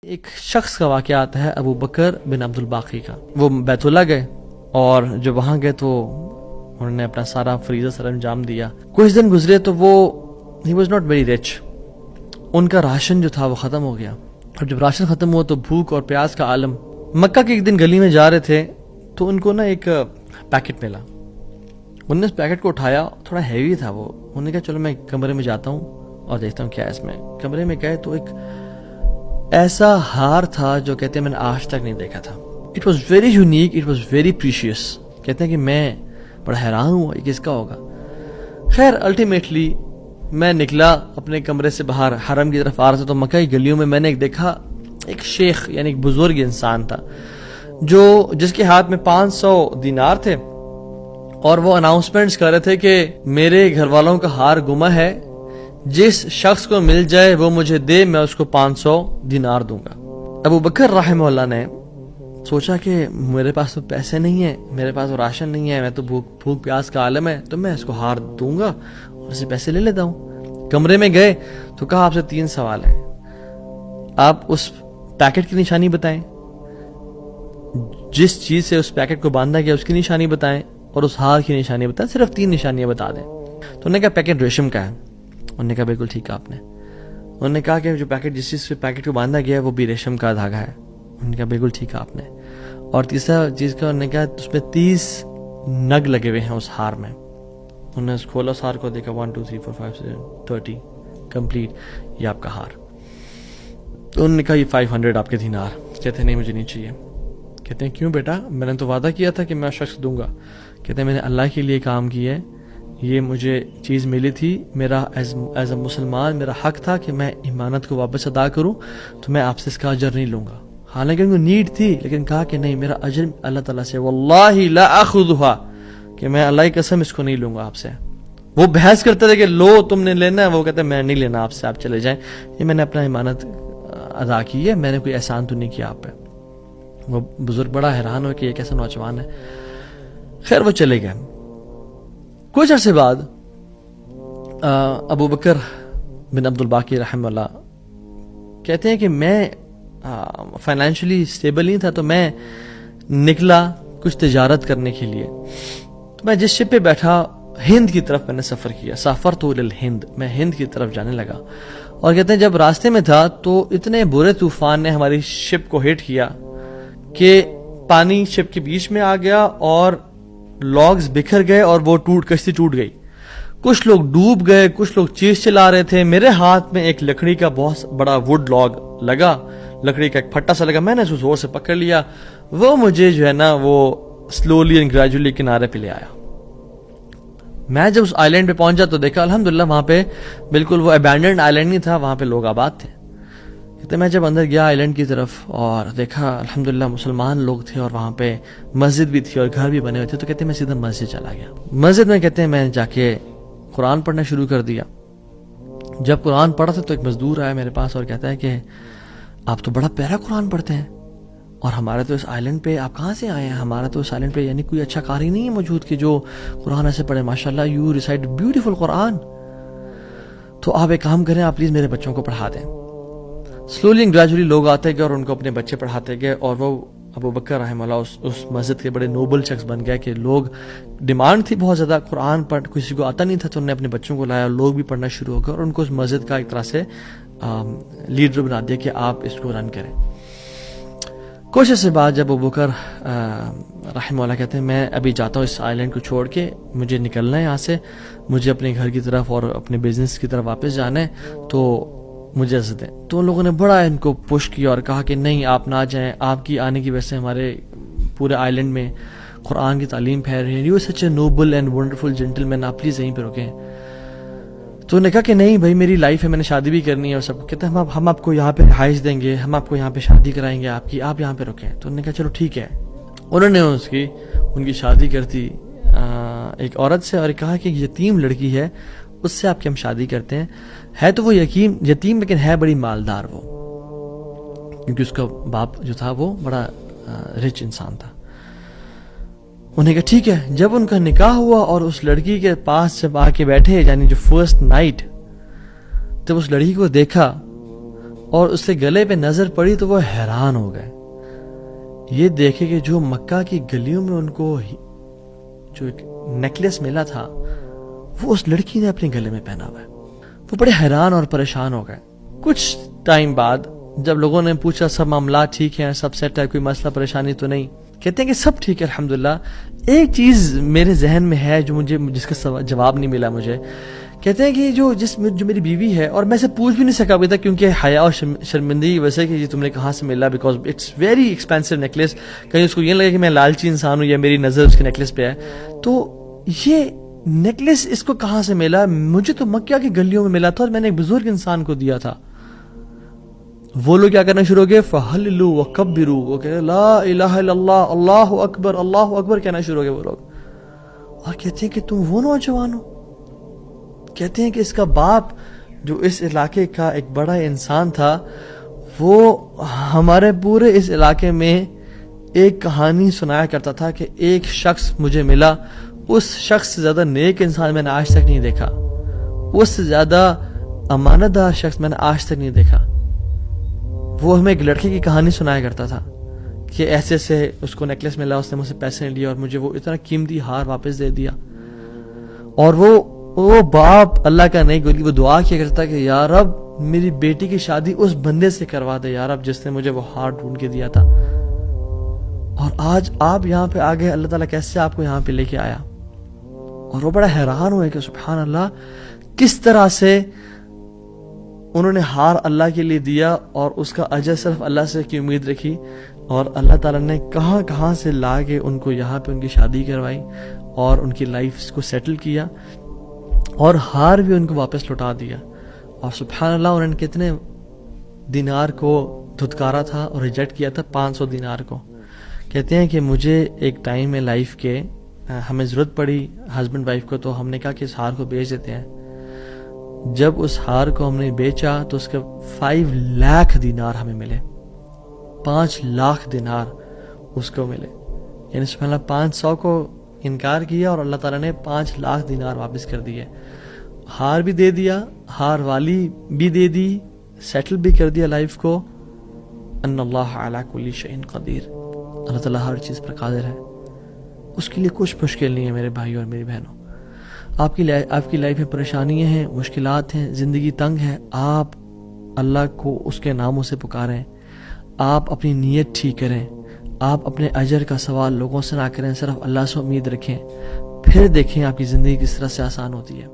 ایک شخص کا واقعہ آتا ہے ابو بکر بن عبد الباقی کا. وہ بیت اللہ گئے اور جب وہاں گئے تو انہوں نے اپنا سارا فریضہ سر انجام دیا. کچھ دن گزرے تو وہ ہی واز ناٹ ویری رچ. ان کا راشن جو تھا وہ ختم ہو گیا اور جب راشن ختم ہوا تو بھوک اور پیاس کا عالم. مکہ کے ایک دن گلی میں جا رہے تھے تو ان کو نا ایک پیکٹ ملا. انہوں نے اس پیکٹ کو اٹھایا, تھوڑا ہیوی تھا وہ. انہوں نے کہا چلو میں کمرے میں جاتا ہوں اور دیکھتا ہوں کیا ہے اس میں. کمرے میں گئے تو ایک ایسا ہار تھا جو کہتے ہیں میں نے آج تک نہیں دیکھا تھا. It was very unique, it was very precious. کہتے ہیں کہ میں بڑا حیران ہوا یہ کس کا ہوگا. خیر الٹیمیٹلی میں نکلا اپنے کمرے سے باہر, حرم کی طرف آ رہا تھا تو مکہ کی گلیوں میں میں نے ایک دیکھا ایک شیخ یعنی ایک بزرگ انسان تھا جس کے ہاتھ میں 500 دینار تھے اور وہ اناؤنسمنٹس کر رہے تھے کہ میرے گھر والوں کا ہار گما ہے, جس شخص کو مل جائے وہ مجھے دے, میں اس کو 500 دینار دوں گا. ابو بکر رحمہ اللہ نے سوچا کہ میرے پاس تو پیسے نہیں ہیں, میرے پاس تو راشن نہیں ہے, میں تو بھوک پیاس کا عالم ہے, تو میں اس کو ہار دوں گا اور اسے پیسے لے لیتا ہوں. کمرے میں گئے تو کہا آپ سے 3 سوال ہیں, آپ اس پیکٹ کی نشانی بتائیں, جس چیز سے اس پیکٹ کو باندھا گیا اس کی نشانی بتائیں اور اس ہار کی نشانی بتائیں, صرف 3 نشانیاں بتا دیں. تو انہوں نے کہا پیکٹ ریشم کا ہے. انہوں نے کہا بالکل ٹھیک ہے آپ نے. انہوں نے کہا کہ جو پیکٹ جس چیز سے پیکٹ کو باندھا گیا ہے وہ بھی ریشم کا دھاگا ہے. انہوں نے کہا بالکل ٹھیک ہے آپ نے. اور تیسرا چیز کا انہوں نے کہا اس میں 30 نگ لگے ہوئے ہیں اس ہار میں. انہوں نے کھولا اس ہار کو, دیکھا 1 2 3 4 5 6 30 کمپلیٹ, یہ آپ کا ہار. تو انہوں نے کہا یہ 500 آپ کے دینار. کہتے ہیں نہیں مجھے نہیں چاہیے. کہتے ہیں کیوں بیٹا, میں نے تو وعدہ کیا تھا کہ میں شخص دوں گا. کہتے ہیں میں نے اللہ کے لیے کام کیا ہے, یہ مجھے چیز ملی تھی, میرا ایز اے مسلمان میرا حق تھا کہ میں امانت کو واپس ادا کروں, تو میں آپ سے اس کا اجر نہیں لوں گا. حالانکہ ان کو نیڈ تھی لیکن کہا کہ نہیں, میرا اجر اللہ تعالیٰ سے, واللہ لا اخذها, کہ میں اللہ کی قسم اس کو نہیں لوں گا آپ سے. وہ بحث کرتے تھے کہ لو تم نے لینا ہے, وہ کہتے ہیں میں نہیں لینا آپ سے, آپ چلے جائیں, یہ میں نے اپنا امانت ادا کی ہے, میں نے کوئی احسان تو نہیں کیا آپ پہ. وہ بزرگ بڑا حیران ہو کہ یہ کیسا نوجوان ہے. خیر وہ چلے گئے. کچھ عرصے بعد ابو بکر بن عبد الباقی رحمہ اللہ کہتے ہیں کہ میں فائنینشلی اسٹیبل نہیں تھا, تو میں نکلا کچھ تجارت کرنے کے لیے. تو میں جس شپ پہ بیٹھا ہند کی طرف میں نے سفر کیا, سافرت الی الہند, میں ہند کی طرف جانے لگا. اور کہتے ہیں جب راستے میں تھا تو اتنے برے طوفان نے ہماری شپ کو ہٹ کیا کہ پانی شپ کے بیچ میں آ گیا اور لاگز بکھر گئے اور وہ کشتی ٹوٹ گئی. کچھ لوگ ڈوب گئے, کچھ لوگ چیز چلا رہے تھے. میرے ہاتھ میں ایک لکڑی کا بہت بڑا ووڈ لاگ لگا, لکڑی کا ایک پھٹا سا لگا, میں نے اس کو زور سے پکڑ لیا. وہ مجھے جو ہے نا وہ سلولی اینڈ گریجولی کنارے پہ لے آیا. میں جب اس آئی لینڈ پہ پہنچا تو دیکھا الحمدللہ وہاں پہ بالکل وہ ابینڈنڈ آئی لینڈ نہیں تھا, وہاں پہ لوگ آباد تھے. کہتے میں جب اندر گیا آئی لینڈ کی طرف اور دیکھا الحمدللہ مسلمان لوگ تھے اور وہاں پہ مسجد بھی تھی اور گھر بھی بنے ہوئے تھے. تو کہتے ہیں میں سیدھا مسجد چلا گیا. مسجد میں کہتے ہیں میں جا کے قرآن پڑھنا شروع کر دیا. جب قرآن پڑھا تھا تو ایک مزدور آیا میرے پاس اور کہتا ہے کہ آپ تو بڑا پیارا قرآن پڑھتے ہیں, اور ہمارے تو اس آئی لینڈ پہ آپ کہاں سے آئے ہیں, ہمارا تو اس آئی لینڈ پہ یعنی کوئی اچھا قاری نہیں ہے موجود کہ جو قرآن ایسے پڑھے, ماشاءاللہ یو ریسائٹ بیوٹیفل قرآن, تو آپ ایک کام کریں, آپ پلیز میرے بچوں کو پڑھا دیں. سلولی اینڈ گریجولی لوگ آتے گئے اور ان کو اپنے بچے پڑھاتے گئے, اور وہ ابو بکر رحمہ اللہ اس مسجد کے بڑے نوبل شخص بن گئے کہ لوگ ڈیمانڈ تھی بہت زیادہ, قرآن پڑھ کسی کو آتا نہیں تھا, تو انہوں نے اپنے بچوں کو لایا, لوگ بھی پڑھنا شروع ہو گئے اور ان کو اس مسجد کا ایک طرح سے لیڈر بنا دیا کہ آپ اس کو رن کریں. کچھ عرصے بعد جب ابو بکر رحمہ اللہ کہتے ہیں میں ابھی جاتا ہوں اس آئی لینڈ کو چھوڑ کے, مجھے نکلنا ہے یہاں سے, مجھے اپنے گھر کی طرف اور اپنے بزنس کی طرف واپس جانا ہے, تو مجھے اجازت دیں. تو ان لوگوں نے بڑا ان کو پش کیا اور کہا کہ نہیں آپ نہ جائیں, آپ کی آنے کی وجہ سے ہمارے پورے آئی لینڈ میں قرآن کی تعلیم پھیل رہی ہے, you such a noble and wonderful gentleman, آپ پلیز یہیں پہ رکیں. تو انہوں نے کہا کہ نہیں بھائی میری لائف ہے, میں نے شادی بھی کرنی ہے اور سب. کہتے ہیں ہم آپ کو یہاں پہ رہائش دیں گے, ہم آپ کو یہاں پہ شادی کرائیں گے آپ کی, آپ یہاں پہ رکیں. تو انہوں نے کہا چلو ٹھیک ہے. انہوں نے ان کی شادی کرتی ایک عورت سے اور کہا کہ یتیم لڑکی ہے اس سے آپ کی ہم شادی کرتے ہیں. ہے تو وہ یتیم لیکن ہے بڑی مالدار وہ, کیونکہ اس کا باپ جو تھا وہ بڑا رچ انسان تھا. انہیں کہا ٹھیک ہے. جب ان کا نکاح ہوا اور اس لڑکی کے پاس جب آ کے بیٹھے, یعنی جو فرسٹ نائٹ, جب اس لڑکی کو دیکھا اور اس کے گلے پہ نظر پڑی تو وہ حیران ہو گئے، یہ دیکھے کہ جو مکہ کی گلیوں میں ان کو جو ایک نیکلیس ملا تھا وہ اس لڑکی نے اپنے گلے میں پہنا ہوا ہے۔ وہ بڑے حیران اور پریشان ہو گئے۔ کچھ ٹائم بعد جب لوگوں نے پوچھا سب معاملات ٹھیک ہیں، سب سیٹ ہے، کوئی مسئلہ پریشانی تو نہیں، کہتے ہیں کہ سب ٹھیک ہے الحمدللہ، ایک چیز میرے ذہن میں ہے جو جس کا جواب نہیں ملا مجھے۔ کہتے ہیں کہ جو میری بیوی ہے، اور میں سے پوچھ بھی نہیں سکا ابھی تک کیونکہ حیا اور شرمندگی کی وجہ سے کہ یہ تم نے کہاں سے ملا، because it's very expensive necklace, کہیں اس کو یہ لگے کہ میں لالچی انسان ہوں یا میری نظر اس کے نیکلیس پہ ہے، تو یہ نیکلیس اس کو کہاں سے ملا؟ مجھے تو مکہ کی گلیوں میں ملا تھا اور میں نے ایک بزرگ انسان کو دیا تھا۔ وہ لوگ کیا کرنا شروع ہو گئے، فَحَلِّلُوا وَكَبِّرُوا، وہ کہتے ہیں لا الہ الا اللہ، اللہ اکبر کہنا شروع ہو گئے وہ لوگ، اور کہتے ہیں کہ تم وہ نوجوان ہو؟ کہتے ہیں کہ اس کا باپ جو اس علاقے کا ایک بڑا انسان تھا، وہ ہمارے پورے اس علاقے میں ایک کہانی سنایا کرتا تھا کہ ایک شخص مجھے ملا، اس شخص سے زیادہ نیک انسان میں نے آج تک نہیں دیکھا، اس سے زیادہ امانت دار شخص میں نے آج تک نہیں دیکھا۔ وہ ہمیں ایک لڑکے کی کہانی سنایا کرتا تھا کہ ایسے سے اس کو نیکلیس ملا، اس نے مجھ سے پیسے نہیں لیے اور مجھے وہ اتنا قیمتی ہار واپس دے دیا، اور وہ باپ اللہ کا نہیں گولی، وہ دعا کیا کرتا کہ یا رب میری بیٹی کی شادی اس بندے سے کروا دے یا رب جس نے مجھے وہ ہار ڈھونڈ کے دیا تھا، اور آج آپ یہاں پہ آ گئے، اللہ تعالیٰ کیسے آپ کو یہاں پہ لے کے آیا؟ اور وہ بڑا حیران ہوئے کہ سبحان اللہ، کس طرح سے انہوں نے ہار اللہ کے لیے دیا اور اس کا اجر صرف اللہ سے کی امید رکھی، اور اللہ تعالیٰ نے کہاں سے لا کے ان کو یہاں پہ ان کی شادی کروائی اور ان کی لائف کو سیٹل کیا، اور ہار بھی ان کو واپس لوٹا دیا۔ اور سبحان اللہ انہوں نے کتنے دینار کو دھتکارا تھا اور ریجیکٹ کیا تھا؟ 500 دینار کو۔ کہتے ہیں کہ مجھے ایک ٹائم میں لائف کے ہمیں ضرورت پڑی ہسبینڈ وائف کو، تو ہم نے کہا کہ اس ہار کو بیچ دیتے ہیں۔ جب اس ہار کو ہم نے بیچا تو اس کے 5 لاکھ دینار ہمیں ملے، 5 لاکھ دینار اس کو ملے، یعنی سبحان اللہ 500 کو انکار کیا اور اللہ تعالیٰ نے 5 لاکھ دینار واپس کر دیے، ہار بھی دے دیا، ہار والی بھی دے دی، سیٹل بھی کر دیا لائف کو۔ ان اللہ علی کل شیء قدیر، اللہ تعالیٰ ہر چیز پر قادر ہے، اس کے لیے کچھ مشکل نہیں ہے میرے بھائیوں اور میری بہنوں۔ آپ کی لائف میں پریشانیاں ہیں، مشکلات ہیں، زندگی تنگ ہے، آپ اللہ کو اس کے ناموں سے پکاریں، آپ اپنی نیت ٹھیک کریں، آپ اپنے اجر کا سوال لوگوں سے نہ کریں، صرف اللہ سے امید رکھیں، پھر دیکھیں آپ کی زندگی کس طرح سے آسان ہوتی ہے۔